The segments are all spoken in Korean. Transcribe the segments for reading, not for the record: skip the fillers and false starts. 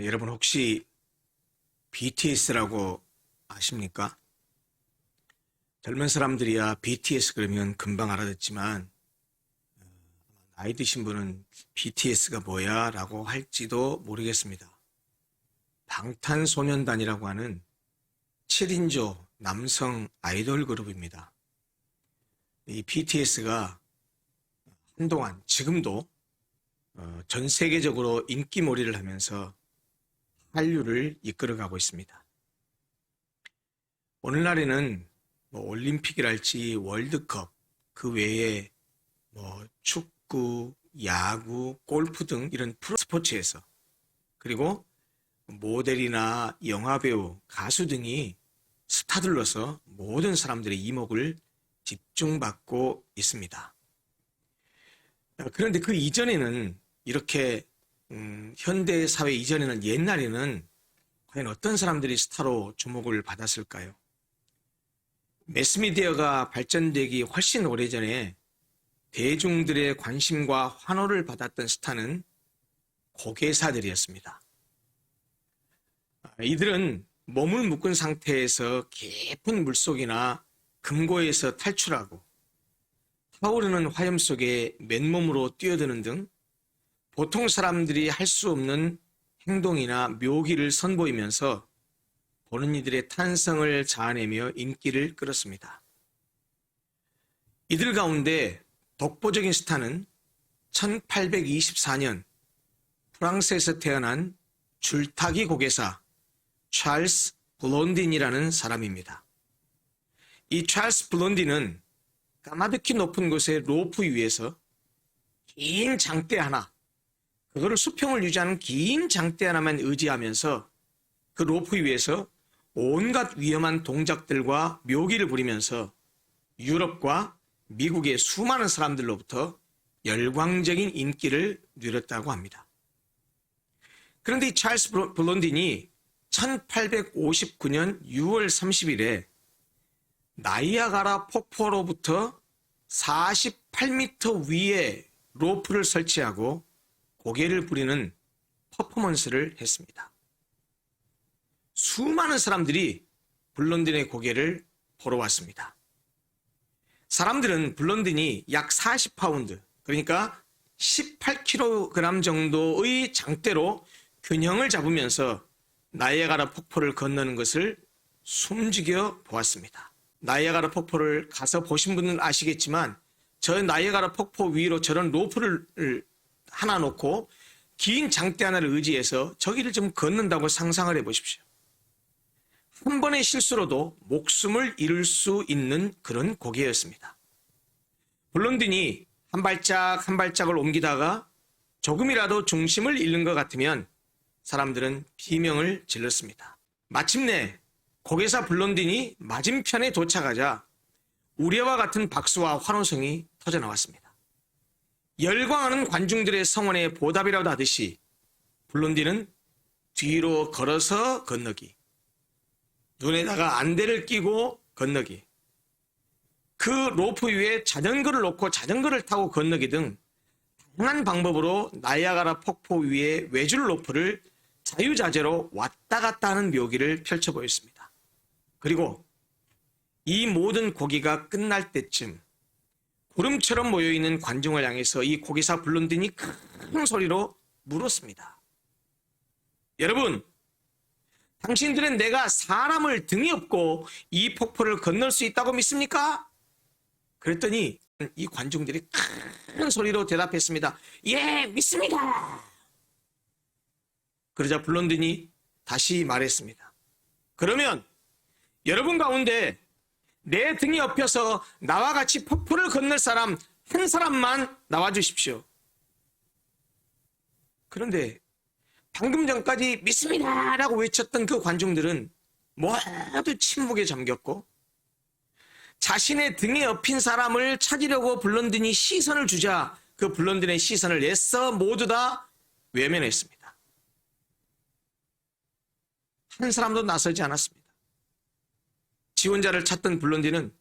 여러분 혹시 BTS라고 아십니까? 젊은 사람들이야 BTS 그러면 금방 알아듣지만 나이 드신 분은 BTS가 뭐야? 라고 할지도 모르겠습니다. 방탄소년단이라고 하는 7인조 남성 아이돌 그룹입니다. 이 BTS가 한동안 지금도 전 세계적으로 인기몰이를 하면서 한류를 이끌어가고 있습니다. 오늘날에는 올림픽이랄지 월드컵, 그 외에 축구, 야구, 골프 등 이런 프로스포츠에서, 그리고 모델이나 영화배우, 가수 등이 스타들로서 모든 사람들의 이목을 집중받고 있습니다. 그런데 그 이전에는 이렇게 현대 사회 이전에는, 옛날에는 과연 어떤 사람들이 스타로 주목을 받았을까요? 매스미디어가 발전되기 훨씬 오래전에 대중들의 관심과 환호를 받았던 스타는 고개사들이었습니다. 이들은 몸을 묶은 상태에서 깊은 물속이나 금고에서 탈출하고 타오르는 화염 속에 맨몸으로 뛰어드는 등 보통 사람들이 할 수 없는 행동이나 묘기를 선보이면서 보는 이들의 탄성을 자아내며 인기를 끌었습니다. 이들 가운데 독보적인 스타는 1824년 프랑스에서 태어난 줄타기 고개사 찰스 블론딘이라는 사람입니다. 이 찰스 블론딘은 까마득히 높은 곳의 로프 위에서 긴 장대 하나, 그거를 수평을 유지하는 긴 장대 하나만 의지하면서 그 로프 위에서 온갖 위험한 동작들과 묘기를 부리면서 유럽과 미국의 수많은 사람들로부터 열광적인 인기를 누렸다고 합니다. 그런데 이 찰스 블론딘이 1859년 6월 30일에 나이아가라 폭포로부터 48m 위에 로프를 설치하고 고개를 부리는 퍼포먼스를 했습니다. 수많은 사람들이 블론딘의 고개를 보러 왔습니다. 사람들은 블론딘이 약 40파운드, 그러니까 18kg 정도의 장대로 균형을 잡으면서 나이아가라 폭포를 건너는 것을 숨죽여 보았습니다. 나이아가라 폭포를 가서 보신 분은 아시겠지만 저 나이아가라 폭포 위로 저런 로프를 하나 놓고 긴 장대 하나를 의지해서 저기를 좀 걷는다고 상상을 해보십시오. 한 번의 실수로도 목숨을 잃을 수 있는 그런 고개였습니다. 블론딘이 한 발짝 한 발짝을 옮기다가 조금이라도 중심을 잃는 것 같으면 사람들은 비명을 질렀습니다. 마침내 고개사 블론딘이 맞은편에 도착하자 우레와 같은 박수와 환호성이 터져나왔습니다. 열광하는 관중들의 성원에 보답이라도 하듯이 블론딘은 뒤로 걸어서 건너기, 눈에다가 안대를 끼고 건너기, 그 로프 위에 자전거를 놓고 자전거를 타고 건너기 등 다양한 방법으로 나이아가라 폭포 위에 외줄 로프를 자유자재로 왔다 갔다 하는 묘기를 펼쳐 보였습니다. 그리고 이 모든 고기가 끝날 때쯤 구름처럼 모여있는 관중을 향해서 이 고기사 블론딘이 큰 소리로 물었습니다. 여러분, 당신들은 내가 사람을 등에 업고 이 폭포를 건널 수 있다고 믿습니까? 그랬더니 이 관중들이 큰 소리로 대답했습니다. 예, 믿습니다. 그러자 블론딘이 다시 말했습니다. 그러면 여러분 가운데 내 등에 업혀서 나와 같이 폭포를 건널 사람 한 사람만 나와주십시오. 그런데 방금 전까지 믿습니다 라고 외쳤던 그 관중들은 모두 침묵에 잠겼고 자신의 등에 업힌 사람을 찾으려고 블론딘이 시선을 주자 그 블론딘의 시선을 애써 모두 다 외면했습니다. 한 사람도 나서지 않았습니다. 지원자를 찾던 블론딘은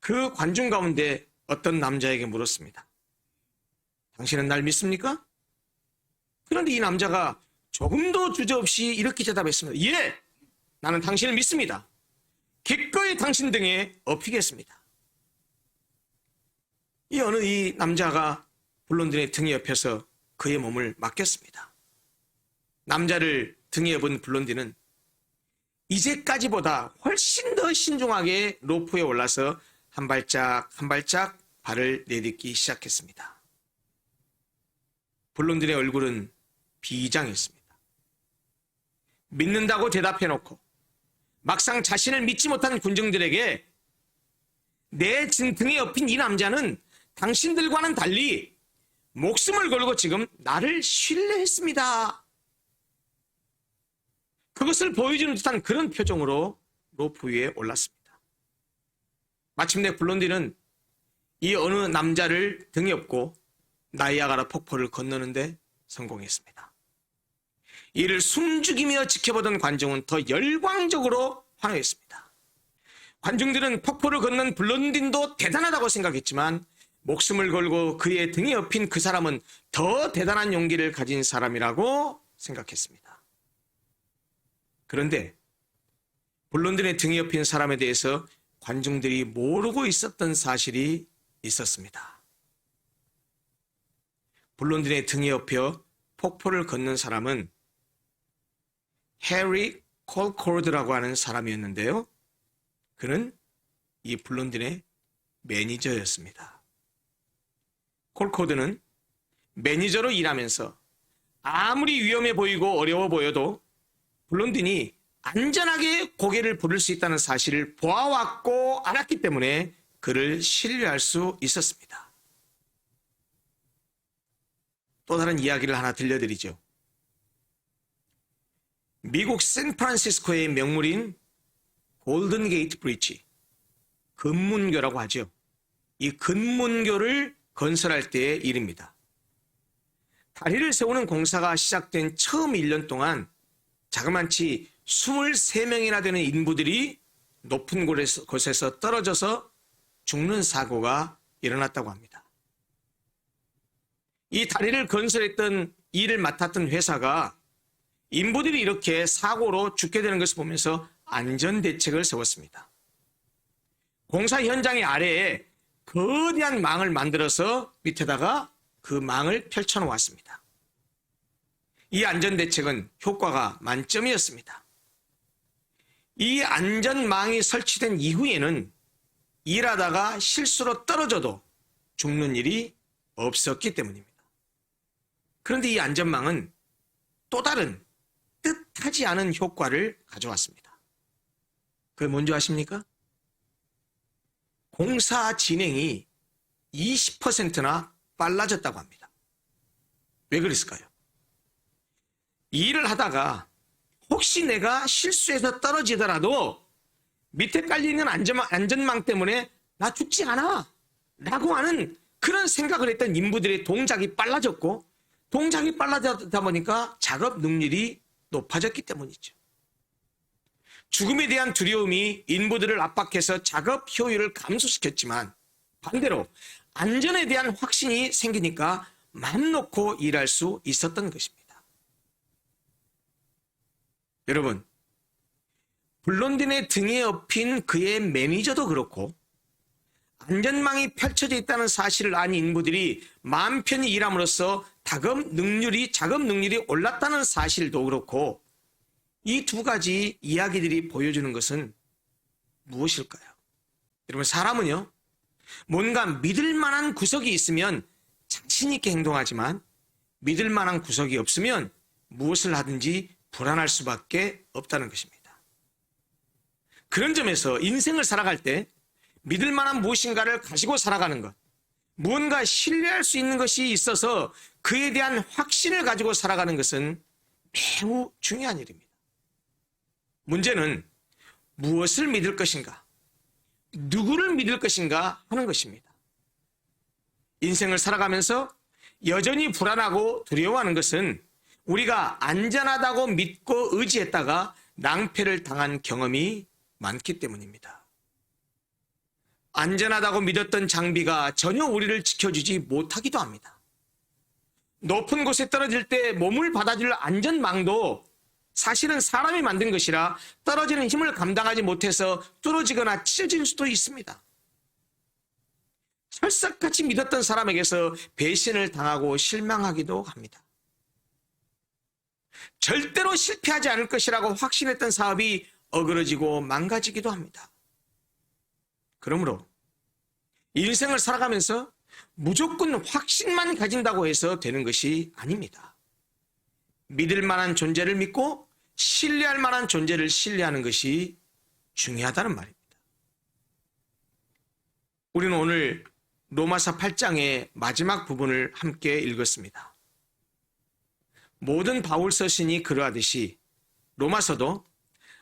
그 관중 가운데 어떤 남자에게 물었습니다. 당신은 날 믿습니까? 그런데 이 남자가 조금도 주저없이 이렇게 대답했습니다. 예, 나는 당신을 믿습니다. 기꺼이 당신 등에 업히겠습니다. 이 남자가 블론딘의 등에 업혀서 그의 몸을 맡겼습니다. 남자를 등에 업은 블론딘은 이제까지보다 훨씬 더 신중하게 로프에 올라서 한 발짝 한 발짝 발을 내딛기 시작했습니다. 블론딘의 얼굴은 비장했습니다. 믿는다고 대답해놓고 막상 자신을 믿지 못한 군중들에게 내 등에 업힌 이 남자는 당신들과는 달리 목숨을 걸고 지금 나를 신뢰했습니다. 그것을 보여주는 듯한 그런 표정으로 로프 위에 올랐습니다. 마침내 블론딘은 이 어느 남자를 등에 업고 나이아가라 폭포를 건너는데 성공했습니다. 이를 숨죽이며 지켜보던 관중은 더 열광적으로 환호했습니다. 관중들은 폭포를 건넌 블론딘도 대단하다고 생각했지만 목숨을 걸고 그의 등에 업힌 그 사람은 더 대단한 용기를 가진 사람이라고 생각했습니다. 그런데 블론딘의 등에 업힌 사람에 대해서 관중들이 모르고 있었던 사실이 있었습니다. 블론딘의 등에 업혀 폭포를 걷는 사람은 해리 콜코드라고 하는 사람이었는데요. 그는 이 블론딘의 매니저였습니다. 콜코드는 매니저로 일하면서 아무리 위험해 보이고 어려워 보여도 블론딘이 안전하게 고개를 부를 수 있다는 사실을 보아왔고 알았기 때문에 그를 신뢰할 수 있었습니다. 또 다른 이야기를 하나 들려드리죠. 미국 샌프란시스코의 명물인 골든 게이트 브리지, 금문교라고 하죠. 이 금문교를 건설할 때의 일입니다. 다리를 세우는 공사가 시작된 처음 1년 동안 자그만치 23명이나 되는 인부들이 높은 곳에서 떨어져서 죽는 사고가 일어났다고 합니다. 이 다리를 건설했던 일을 맡았던 회사가 인부들이 이렇게 사고로 죽게 되는 것을 보면서 안전대책을 세웠습니다. 공사 현장의 아래에 거대한 망을 만들어서 밑에다가 그 망을 펼쳐놓았습니다. 이 안전대책은 효과가 만점이었습니다. 이 안전망이 설치된 이후에는 일하다가 실수로 떨어져도 죽는 일이 없었기 때문입니다. 그런데 이 안전망은 또 다른 뜻하지 않은 효과를 가져왔습니다. 그게 뭔지 아십니까? 공사 진행이 20%나 빨라졌다고 합니다. 왜 그랬을까요? 일을 하다가 혹시 내가 실수해서 떨어지더라도 밑에 깔려있는 안전망 때문에 나 죽지 않아 라고 하는 그런 생각을 했던 인부들의 동작이 빨라졌고, 동작이 빨라지다 보니까 작업 능률이 높아졌기 때문이죠. 죽음에 대한 두려움이 인부들을 압박해서 작업 효율을 감소시켰지만 반대로 안전에 대한 확신이 생기니까 맘 놓고 일할 수 있었던 것입니다. 여러분, 블론딘의 등에 업힌 그의 매니저도 그렇고 안전망이 펼쳐져 있다는 사실을 안 인부들이 마음 편히 일함으로써 작업 능률이 올랐다는 사실도 그렇고, 이 두 가지 이야기들이 보여주는 것은 무엇일까요? 여러분, 사람은요, 뭔가 믿을 만한 구석이 있으면 자신 있게 행동하지만 믿을 만한 구석이 없으면 무엇을 하든지 불안할 수밖에 없다는 것입니다. 그런 점에서 인생을 살아갈 때 믿을 만한 무엇인가를 가지고 살아가는 것, 무언가 신뢰할 수 있는 것이 있어서 그에 대한 확신을 가지고 살아가는 것은 매우 중요한 일입니다. 문제는 무엇을 믿을 것인가, 누구를 믿을 것인가 하는 것입니다. 인생을 살아가면서 여전히 불안하고 두려워하는 것은 우리가 안전하다고 믿고 의지했다가 낭패를 당한 경험이 많기 때문입니다. 안전하다고 믿었던 장비가 전혀 우리를 지켜주지 못하기도 합니다. 높은 곳에 떨어질 때 몸을 받아줄 안전망도 사실은 사람이 만든 것이라 떨어지는 힘을 감당하지 못해서 뚫어지거나 찢어질 수도 있습니다. 철석같이 믿었던 사람에게서 배신을 당하고 실망하기도 합니다. 절대로 실패하지 않을 것이라고 확신했던 사업이 어그러지고 망가지기도 합니다. 그러므로 인생을 살아가면서 무조건 확신만 가진다고 해서 되는 것이 아닙니다. 믿을 만한 존재를 믿고 신뢰할 만한 존재를 신뢰하는 것이 중요하다는 말입니다. 우리는 오늘 로마서 8장의 마지막 부분을 함께 읽었습니다. 모든 바울 서신이 그러하듯이 로마서도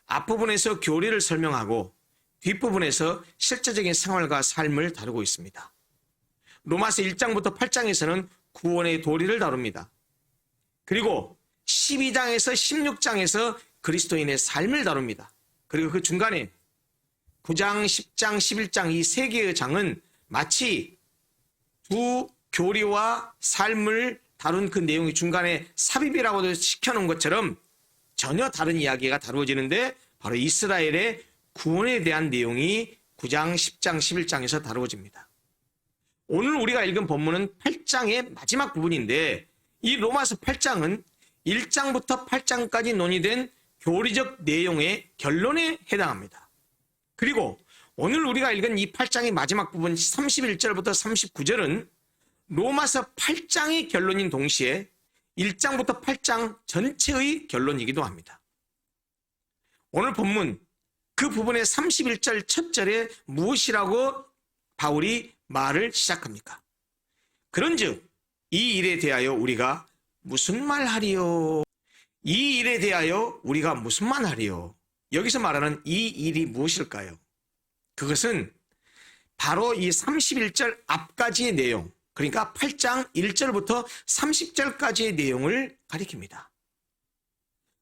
앞부분에서 교리를 설명하고 뒷부분에서 실제적인 생활과 삶을 다루고 있습니다. 로마서 1장부터 8장에서는 구원의 도리를 다룹니다. 그리고 12장에서 16장에서 그리스도인의 삶을 다룹니다. 그리고 그 중간에 9장, 10장, 11장 이 세 개의 장은 마치 두 교리와 삶을 다룬 그 내용이 중간에 삽입이라고도 시켜놓은 것처럼 전혀 다른 이야기가 다루어지는데 바로 이스라엘의 구원에 대한 내용이 9장, 10장, 11장에서 다루어집니다. 오늘 우리가 읽은 본문은 8장의 마지막 부분인데 이 로마서 8장은 1장부터 8장까지 논의된 교리적 내용의 결론에 해당합니다. 그리고 오늘 우리가 읽은 이 8장의 마지막 부분 31절부터 39절은 로마서 8장의 결론인 동시에 1장부터 8장 전체의 결론이기도 합니다. 오늘 본문 그 부분의 31절 첫 절에 무엇이라고 바울이 말을 시작합니까? 그런즉 이 일에 대하여 우리가 무슨 말 하리요? 이 일에 대하여 우리가 무슨 말 하리요? 여기서 말하는 이 일이 무엇일까요? 그것은 바로 이 31절 앞까지의 내용, 그러니까 8장 1절부터 30절까지의 내용을 가리킵니다.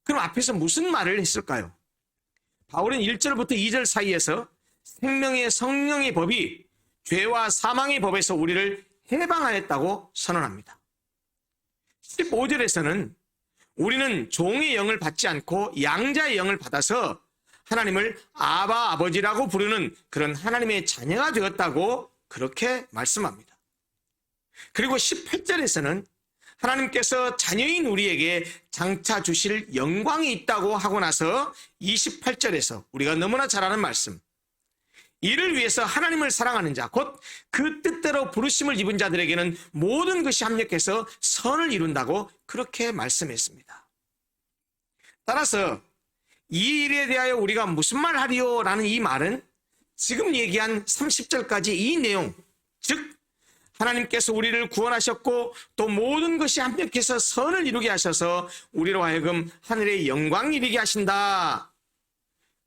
그럼 앞에서 무슨 말을 했을까요? 바울은 1절부터 2절 사이에서 생명의 성령의 법이 죄와 사망의 법에서 우리를 해방하였다고 선언합니다. 15절에서는 우리는 종의 영을 받지 않고 양자의 영을 받아서 하나님을 아바 아버지라고 부르는 그런 하나님의 자녀가 되었다고 그렇게 말씀합니다. 그리고 18절에서는 하나님께서 자녀인 우리에게 장차 주실 영광이 있다고 하고 나서 28절에서 우리가 너무나 잘 아는 말씀, 이를 위해서 하나님을 사랑하는 자, 곧 그 뜻대로 부르심을 입은 자들에게는 모든 것이 합력해서 선을 이룬다고 그렇게 말씀했습니다. 따라서 이 일에 대하여 우리가 무슨 말 하리요? 라는 이 말은 지금 얘기한 30절까지 이 내용, 즉 하나님께서 우리를 구원하셨고 또 모든 것이 합력해서 선을 이루게 하셔서 우리로 하여금 하늘의 영광 이루게 하신다.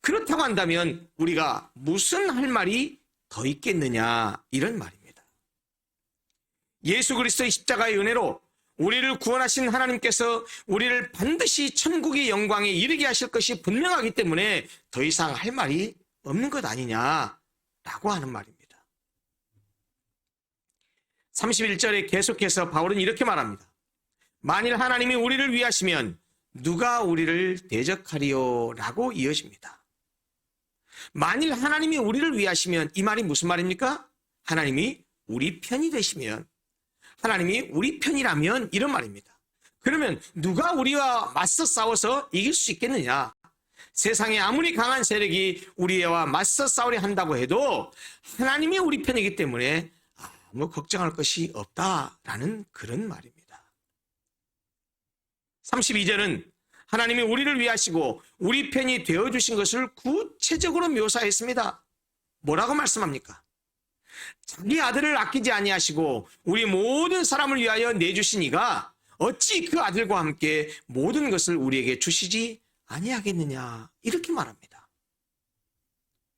그렇다고 한다면 우리가 무슨 할 말이 더 있겠느냐, 이런 말입니다. 예수 그리스도의 십자가의 은혜로 우리를 구원하신 하나님께서 우리를 반드시 천국의 영광에 이르게 하실 것이 분명하기 때문에 더 이상 할 말이 없는 것 아니냐라고 하는 말입니다. 31절에 계속해서 바울은 이렇게 말합니다. 만일 하나님이 우리를 위하시면 누가 우리를 대적하리요? 라고 이어집니다. 만일 하나님이 우리를 위하시면 이 말이 무슨 말입니까? 하나님이 우리 편이 되시면, 하나님이 우리 편이라면 이런 말입니다. 그러면 누가 우리와 맞서 싸워서 이길 수 있겠느냐? 세상에 아무리 강한 세력이 우리와 맞서 싸우려 한다고 해도 하나님이 우리 편이기 때문에 아무 걱정할 것이 없다라는 그런 말입니다. 32절은 하나님이 우리를 위하시고 우리 편이 되어주신 것을 구체적으로 묘사했습니다. 뭐라고 말씀합니까? 자기 아들을 아끼지 아니하시고 우리 모든 사람을 위하여 내주신 이가 어찌 그 아들과 함께 모든 것을 우리에게 주시지 아니하겠느냐, 이렇게 말합니다.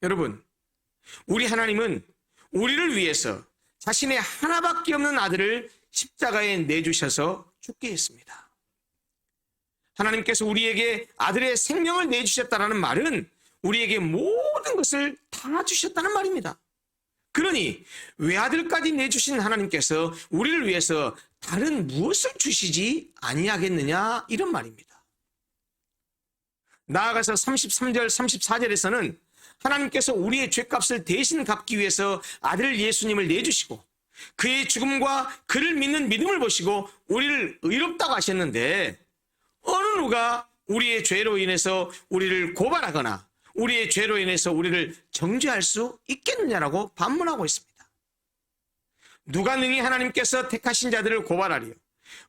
여러분, 우리 하나님은 우리를 위해서 자신의 하나밖에 없는 아들을 십자가에 내주셔서 죽게 했습니다. 하나님께서 우리에게 아들의 생명을 내주셨다는 말은 우리에게 모든 것을 다 주셨다는 말입니다. 그러니 외아들까지 내주신 하나님께서 우리를 위해서 다른 무엇을 주시지 아니하겠느냐, 이런 말입니다. 나아가서 33절 34절에서는 하나님께서 우리의 죄값을 대신 갚기 위해서 아들 예수님을 내주시고 그의 죽음과 그를 믿는 믿음을 보시고 우리를 의롭다고 하셨는데, 어느 누가 우리의 죄로 인해서 우리를 고발하거나 우리의 죄로 인해서 우리를 정죄할 수 있겠느냐라고 반문하고 있습니다. 누가 능히 하나님께서 택하신 자들을 고발하리요?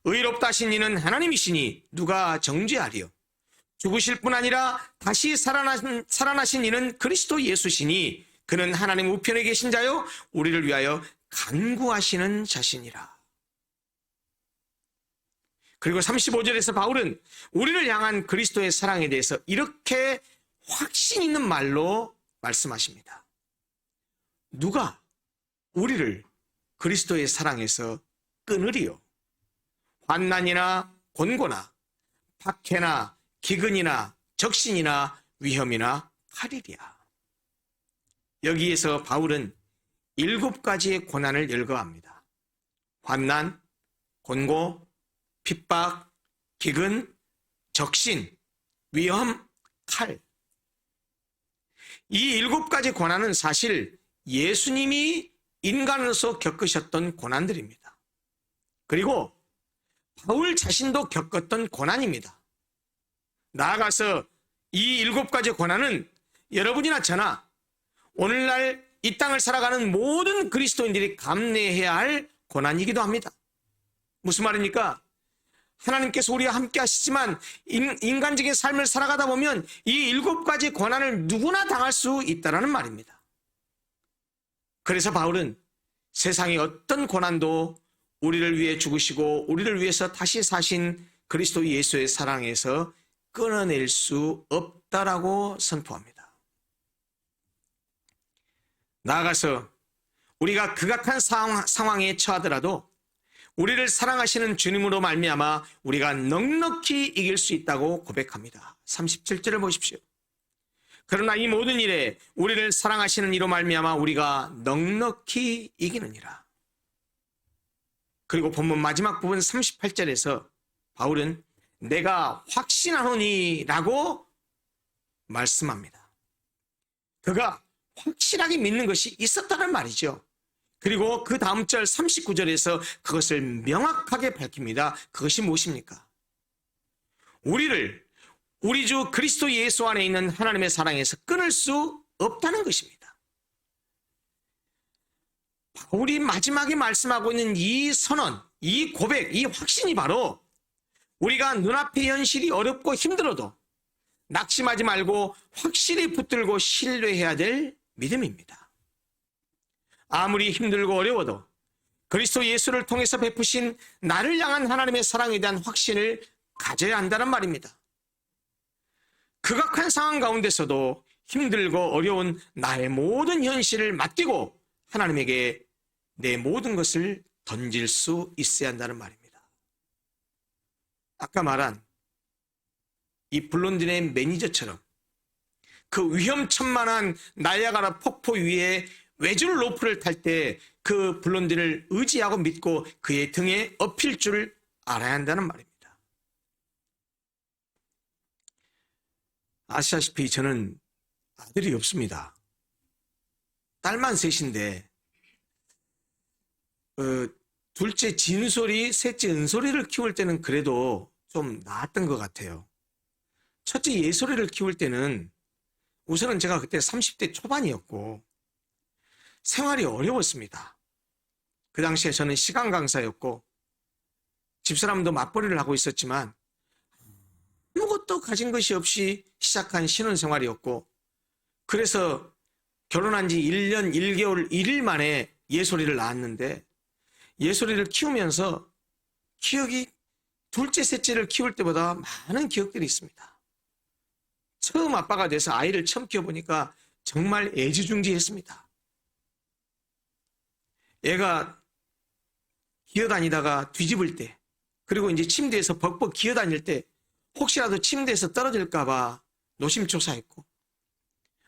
의롭다 하신 이는 하나님이시니 누가 정죄하리요? 죽으실 뿐 아니라 다시 살아나신 이는 그리스도 예수시니 그는 하나님 우편에 계신 자요 우리를 위하여 간구하시는 자신이라. 그리고 35절에서 바울은 우리를 향한 그리스도의 사랑에 대해서 이렇게 확신 있는 말로 말씀하십니다. 누가 우리를 그리스도의 사랑에서 끊으리요? 환난이나 곤고나 박해나 기근이나 적신이나 위험이나 칼이랴. 여기에서 바울은 7가지의 고난을 열거합니다. 환난, 곤고, 핍박, 기근, 적신, 위험, 칼. 이 7가지 고난은 사실 예수님이 인간으로서 겪으셨던 고난들입니다. 그리고 바울 자신도 겪었던 고난입니다. 나아가서 이 7가지 고난은 여러분이나 저나 오늘날 이 땅을 살아가는 모든 그리스도인들이 감내해야 할 고난이기도 합니다. 무슨 말입니까? 하나님께서 우리와 함께 하시지만 인간적인 삶을 살아가다 보면 이 7가지 고난을 누구나 당할 수 있다는 말입니다. 그래서 바울은 세상의 어떤 고난도 우리를 위해 죽으시고 우리를 위해서 다시 사신 그리스도 예수의 사랑에서 끊어낼 수 없다라고 선포합니다. 나아가서 우리가 극악한 상황에 처하더라도 우리를 사랑하시는 주님으로 말미암아 우리가 넉넉히 이길 수 있다고 고백합니다. 37절을 보십시오. 그러나 이 모든 일에 우리를 사랑하시는 이로 말미암아 우리가 넉넉히 이기느니라. 그리고 본문 마지막 부분 38절에서 바울은 내가 확신하노니 라고 말씀합니다. 그가 확실하게 믿는 것이 있었다는 말이죠. 그리고 그 다음 절 39절에서 그것을 명확하게 밝힙니다. 그것이 무엇입니까? 우리를 우리 주 그리스도 예수 안에 있는 하나님의 사랑에서 끊을 수 없다는 것입니다. 바울이 마지막에 말씀하고 있는 이 선언, 이 고백, 이 확신이 바로 우리가 눈앞의 현실이 어렵고 힘들어도 낙심하지 말고 확실히 붙들고 신뢰해야 될 믿음입니다. 아무리 힘들고 어려워도 그리스도 예수를 통해서 베푸신 나를 향한 하나님의 사랑에 대한 확신을 가져야 한다는 말입니다. 극악한 상황 가운데서도 힘들고 어려운 나의 모든 현실을 맡기고 하나님에게 내 모든 것을 던질 수 있어야 한다는 말입니다. 아까 말한 이 블론딘의 매니저처럼 그 위험천만한 나이아가라 폭포 위에 외줄 로프를 탈 때 그 블론딘을 의지하고 믿고 그의 등에 업힐 줄 알아야 한다는 말입니다. 아시다시피 저는 아들이 없습니다. 딸만 셋인데 둘째 진솔이, 셋째 은솔이를 키울 때는 그래도 좀 나았던 것 같아요. 첫째 예솔이를 키울 때는 우선은 제가 그때 30대 초반이었고 생활이 어려웠습니다. 그 당시에 저는 시간 강사였고 집사람도 맞벌이를 하고 있었지만 아무것도 가진 것이 없이 시작한 신혼생활이었고, 그래서 결혼한 지 1년 1개월 1일 만에 예솔이를 낳았는데 예솔이를 키우면서 기억이 둘째 셋째를 키울 때보다 많은 기억들이 있습니다. 처음 아빠가 돼서 아이를 처음 키워보니까 정말 애지중지했습니다. 애가 기어다니다가 뒤집을 때, 그리고 이제 침대에서 벅벅 기어다닐 때 혹시라도 침대에서 떨어질까봐 노심초사했고,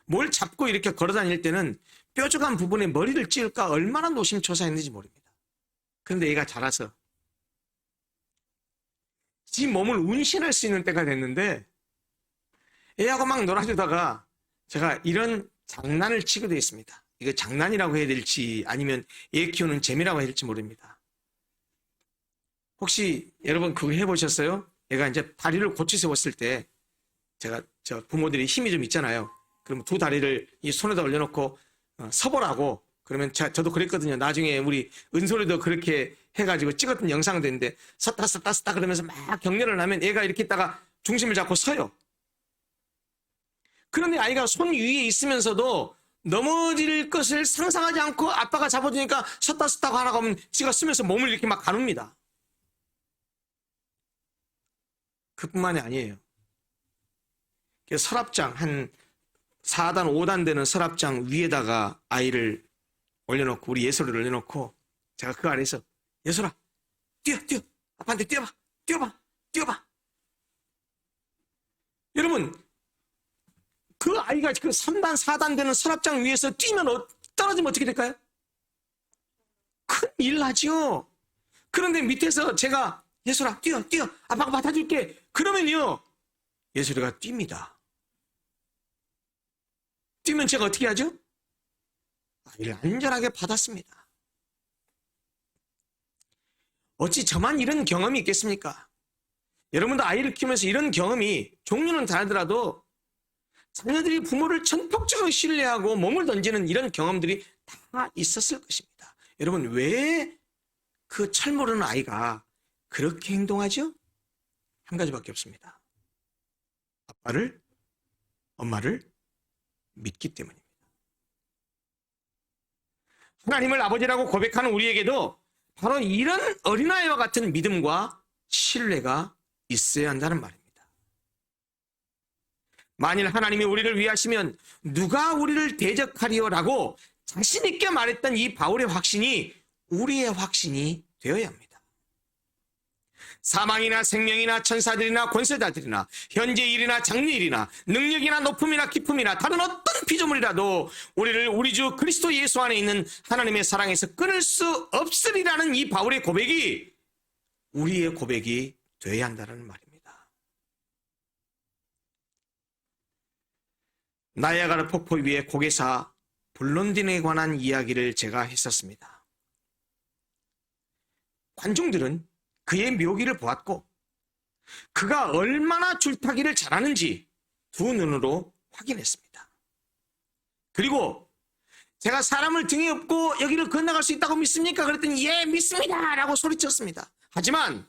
뭘 잡고 이렇게 걸어다닐 때는 뾰족한 부분에 머리를 찧을까 얼마나 노심초사했는지 모릅니다. 그런데 얘가 자라서 지 몸을 운신할 수 있는 때가 됐는데 얘하고 막 놀아주다가 제가 이런 장난을 치게 되어 있습니다. 이거 장난이라고 해야 될지 아니면 얘 키우는 재미라고 해야 될지 모릅니다. 혹시 여러분 그거 해보셨어요? 얘가 이제 다리를 고치 세웠을 때 제가 부모들이 힘이 좀 있잖아요. 그럼 두 다리를 이 손에다 올려놓고 서보라고 그러면 저도 그랬거든요. 나중에 우리 은솔이도 그렇게 해가지고 찍었던 영상도 있는데 섰다 그러면서 막 격려를 하면 얘가 이렇게 있다가 중심을 잡고 서요. 그런데 아이가 손 위에 있으면서도 넘어질 것을 상상하지 않고 아빠가 잡아주니까 섰다 하라고 하면 지가 쓰면서 몸을 이렇게 막 가눕니다. 그뿐만이 아니에요. 서랍장 한 4단 5단 되는 서랍장 위에다가 아이를 올려놓고 우리 예솔이를 올려놓고 제가 그 아래에서 예솔아 뛰어 아빠한테 뛰어봐. 여러분 그 아이가 그 3단 4단 되는 서랍장 위에서 뛰면 떨어지면 어떻게 될까요? 큰일 나죠. 그런데 밑에서 제가 예솔아 뛰어 아빠가 받아줄게 그러면요 예솔이가 뜁니다. 뛰면 제가 어떻게 하죠? 아이를 안전하게 받았습니다. 어찌 저만 이런 경험이 있겠습니까? 여러분도 아이를 키우면서 이런 경험이 종류는 다르더라도 자녀들이 부모를 전폭적으로 신뢰하고 몸을 던지는 이런 경험들이 다 있었을 것입니다. 여러분 왜 그 철모르는 아이가 그렇게 행동하죠? 한 가지밖에 없습니다. 아빠를, 엄마를 믿기 때문입니다. 하나님을 아버지라고 고백하는 우리에게도 바로 이런 어린아이와 같은 믿음과 신뢰가 있어야 한다는 말입니다. 만일 하나님이 우리를 위하시면 누가 우리를 대적하리요라고 자신 있게 말했던 이 바울의 확신이 우리의 확신이 되어야 합니다. 사망이나 생명이나 천사들이나 권세자들이나 현재 일이나 장래일이나 능력이나 높음이나 깊음이나 다른 어떤 피조물이라도 우리를 우리 주 그리스도 예수 안에 있는 하나님의 사랑에서 끊을 수 없으리라는 이 바울의 고백이 우리의 고백이 되어야 한다는 말입니다. 나이아가라 폭포 위의 고개사 블론딘에 관한 이야기를 제가 했었습니다. 관중들은 그의 묘기를 보았고 그가 얼마나 줄타기를 잘하는지 두 눈으로 확인했습니다. 그리고 제가 사람을 등에 업고 여기를 건너갈 수 있다고 믿습니까? 그랬더니 예 믿습니다 라고 소리쳤습니다. 하지만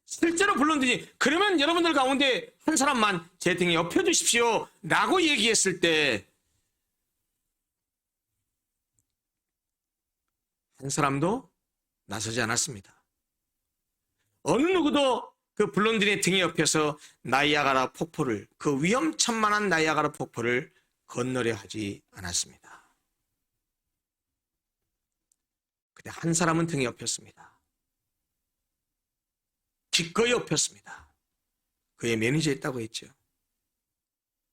실제로 블론딘이 그러면 여러분들 가운데 한 사람만 제 등에 엎혀주십시오 라고 얘기했을 때 한 사람도 나서지 않았습니다. 어느 누구도 그 블론딘의 등에 엎여서 나이아가라 폭포를 그 위험천만한 나이아가라 폭포를 건너려 하지 않았습니다. 근데 한 사람은 등에 엎였습니다. 기꺼이 엎였습니다. 그의 매니저였다고 했죠.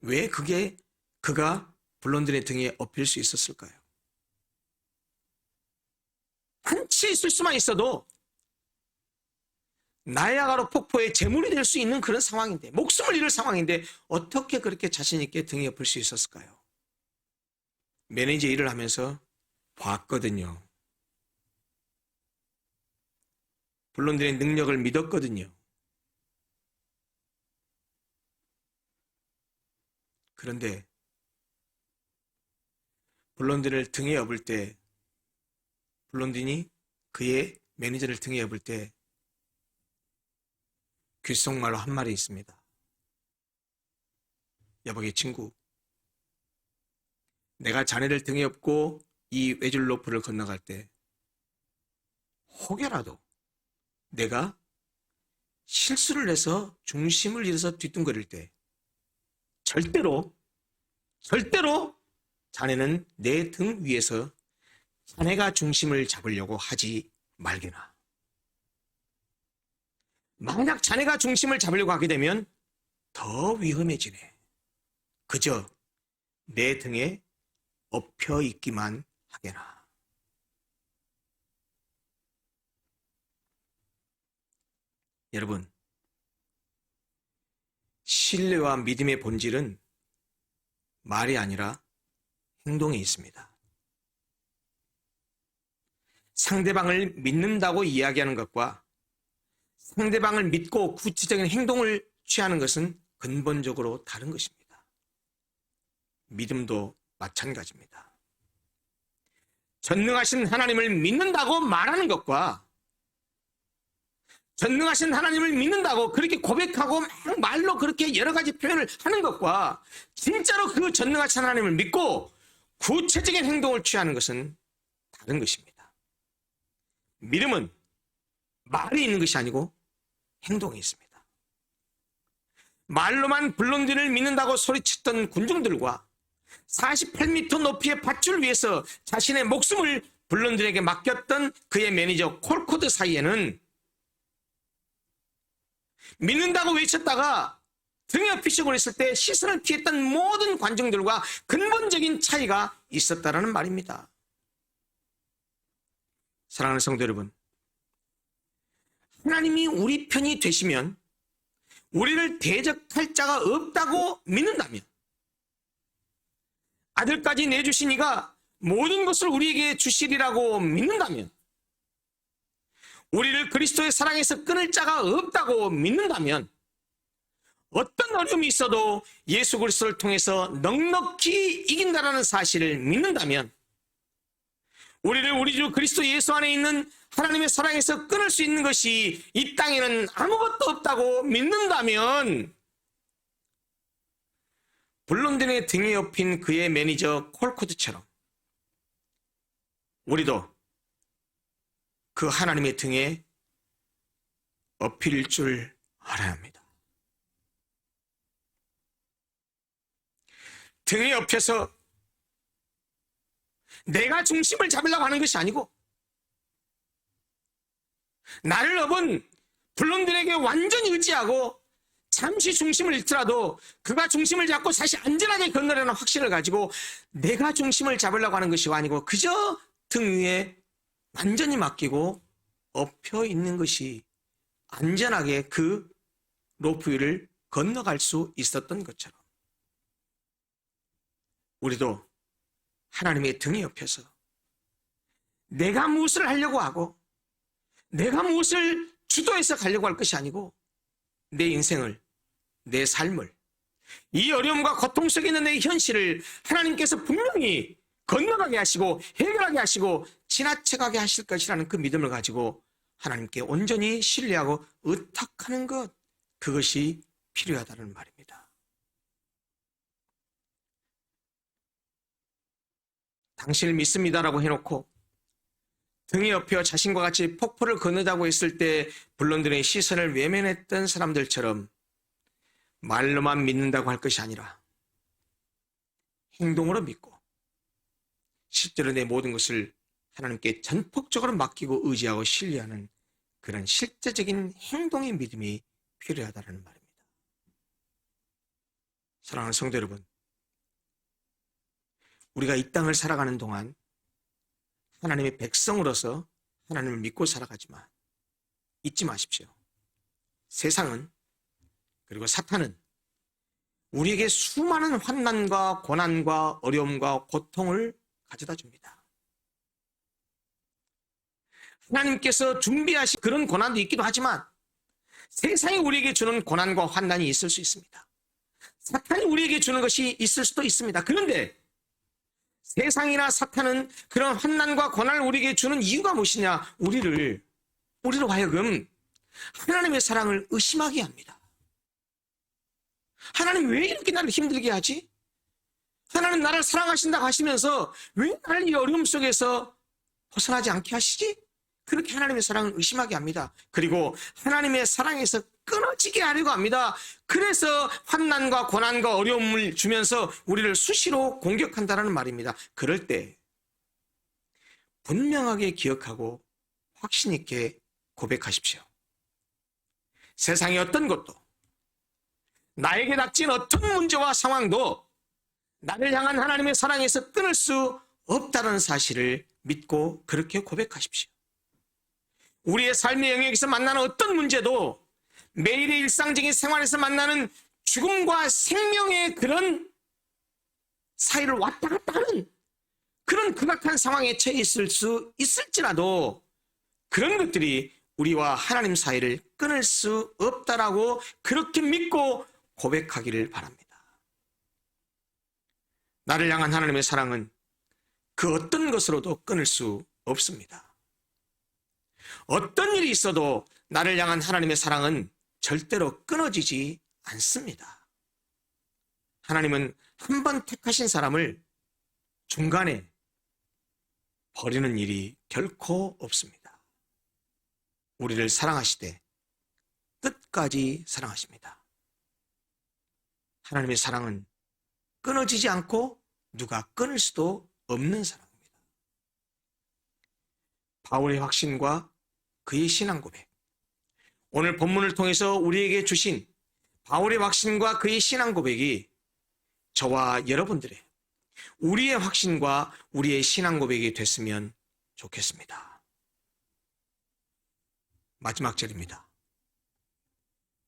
왜 그가 블론딘의 등에 엎일 수 있었을까요? 한치 있을 수만 있어도 나이아가라 폭포의 제물이 될 수 있는 그런 상황인데 목숨을 잃을 상황인데 어떻게 그렇게 자신 있게 등에 엎을 수 있었을까요? 매니저 일을 하면서 봤거든요. 블론딘의 능력을 믿었거든요. 그런데 블론딘을 등에 업을 때 블론딘이 그의 매니저를 등에 업을 때 귓속말로 한 말이 있습니다. 여보게 친구, 내가 자네를 등에 업고 이 외줄 로프를 건너갈 때 혹여라도 내가 실수를 해서 중심을 잃어서 뒤뚱거릴 때 절대로 자네는 내 등 위에서 자네가 중심을 잡으려고 하지 말게나. 만약 자네가 중심을 잡으려고 하게 되면 더 위험해지네. 그저 내 등에 엎혀 있기만 하게나. 여러분, 신뢰와 믿음의 본질은 말이 아니라 행동에 있습니다. 상대방을 믿는다고 이야기하는 것과 상대방을 믿고 구체적인 행동을 취하는 것은 근본적으로 다른 것입니다. 믿음도 마찬가지입니다. 전능하신 하나님을 믿는다고 말하는 것과 전능하신 하나님을 믿는다고 그렇게 고백하고 막 말로 그렇게 여러 가지 표현을 하는 것과 진짜로 그 전능하신 하나님을 믿고 구체적인 행동을 취하는 것은 다른 것입니다. 믿음은 말이 있는 것이 아니고 행동이 있습니다. 말로만 블론디를 믿는다고 소리쳤던 군중들과 48m 높이의 밧줄 위에서 자신의 목숨을 블론디에게 맡겼던 그의 매니저 콜코드 사이에는 믿는다고 외쳤다가 등에 엎이시고 있을 때 시선을 피했던 모든 관중들과 근본적인 차이가 있었다는 말입니다. 사랑하는 성도 여러분, 하나님이 우리 편이 되시면 우리를 대적할 자가 없다고 믿는다면, 아들까지 내주신 이가 모든 것을 우리에게 주시리라고 믿는다면, 우리를 그리스도의 사랑에서 끊을 자가 없다고 믿는다면, 어떤 어려움이 있어도 예수 그리스도를 통해서 넉넉히 이긴다라는 사실을 믿는다면, 우리를 우리 주 그리스도 예수 안에 있는 하나님의 사랑에서 끊을 수 있는 것이 이 땅에는 아무것도 없다고 믿는다면, 블론딘의 등에 엎인 그의 매니저 콜코드처럼 우리도 그 하나님의 등에 엎일 줄 알아야 합니다. 등에 엎여서 내가 중심을 잡으려고 하는 것이 아니고, 나를 업은 블론딘에게 완전히 의지하고 잠시 중심을 잃더라도 그가 중심을 잡고 다시 안전하게 건너려는 확신을 가지고 내가 중심을 잡으려고 하는 것이 아니고 그저 등 위에 완전히 맡기고 엎혀 있는 것이 안전하게 그 로프 위를 건너갈 수 있었던 것처럼 우리도 하나님의 등에 엎여서 내가 무엇을 하려고 하고 내가 무엇을 주도해서 가려고 할 것이 아니고 내 인생을, 내 삶을, 이 어려움과 고통 속에 있는 내 현실을 하나님께서 분명히 건너가게 하시고 해결하게 하시고 지나쳐가게 하실 것이라는 그 믿음을 가지고 하나님께 온전히 신뢰하고 의탁하는 것, 그것이 필요하다는 말입니다. 당신을 믿습니다라고 해놓고 등에 엎여 자신과 같이 폭포를 건너자고 했을 때 블론딘의 시선을 외면했던 사람들처럼 말로만 믿는다고 할 것이 아니라 행동으로 믿고 실제로 내 모든 것을 하나님께 전폭적으로 맡기고 의지하고 신뢰하는 그런 실제적인 행동의 믿음이 필요하다는 말입니다. 사랑하는 성도 여러분, 우리가 이 땅을 살아가는 동안 하나님의 백성으로서 하나님을 믿고 살아가지만 잊지 마십시오. 세상은, 그리고 사탄은 우리에게 수많은 환난과 고난과 어려움과 고통을 가져다 줍니다. 하나님께서 준비하신 그런 고난도 있기도 하지만 세상이 우리에게 주는 고난과 환난이 있을 수 있습니다. 사탄이 우리에게 주는 것이 있을 수도 있습니다. 그런데 세상이나 사탄은 그런 환난과 고난을 우리에게 주는 이유가 무엇이냐? 우리로 하여금 하나님의 사랑을 의심하게 합니다. 하나님 왜 이렇게 나를 힘들게 하지? 하나님 나를 사랑하신다고 하시면서 왜 나를 이 어려움 속에서 벗어나지 않게 하시지? 그렇게 하나님의 사랑을 의심하게 합니다. 그리고 하나님의 사랑에서 끊어지게 하려고 합니다. 그래서 환난과 고난과 어려움을 주면서 우리를 수시로 공격한다는 말입니다. 그럴 때 분명하게 기억하고 확신 있게 고백하십시오. 세상의 어떤 것도, 나에게 닥친 어떤 문제와 상황도 나를 향한 하나님의 사랑에서 끊을 수 없다는 사실을 믿고 그렇게 고백하십시오. 우리의 삶의 영역에서 만나는 어떤 문제도 매일의 일상적인 생활에서 만나는 죽음과 생명의 그런 사이를 왔다 갔다 하는 그런 극악한 상황에 처해 있을 수 있을지라도 그런 것들이 우리와 하나님 사이를 끊을 수 없다라고 그렇게 믿고 고백하기를 바랍니다. 나를 향한 하나님의 사랑은 그 어떤 것으로도 끊을 수 없습니다. 어떤 일이 있어도 나를 향한 하나님의 사랑은 절대로 끊어지지 않습니다. 하나님은 한 번 택하신 사람을 중간에 버리는 일이 결코 없습니다. 우리를 사랑하시되 끝까지 사랑하십니다. 하나님의 사랑은 끊어지지 않고 누가 끊을 수도 없는 사랑입니다. 바울의 확신과 그의 신앙 고백, 오늘 본문을 통해서 우리에게 주신 바울의 확신과 그의 신앙 고백이 저와 여러분들의 우리의 확신과 우리의 신앙 고백이 됐으면 좋겠습니다. 마지막 절입니다.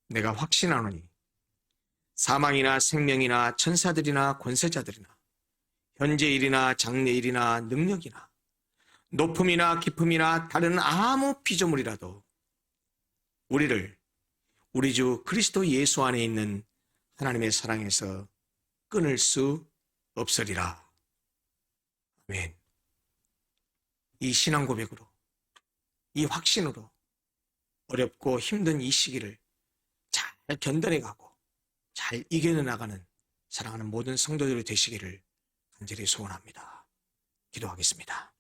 내가 확신하노니 사망이나 생명이나 천사들이나 권세자들이나 현재일이나 장래일이나 능력이나 높음이나 깊음이나 다른 아무 피조물이라도 우리를 우리 주 그리스도 예수 안에 있는 하나님의 사랑에서 끊을 수 없으리라. 아멘. 이 신앙 고백으로, 이 확신으로 어렵고 힘든 이 시기를 잘 견뎌내가고 잘 이겨내나가는 사랑하는 모든 성도들이 되시기를 간절히 소원합니다. 기도하겠습니다.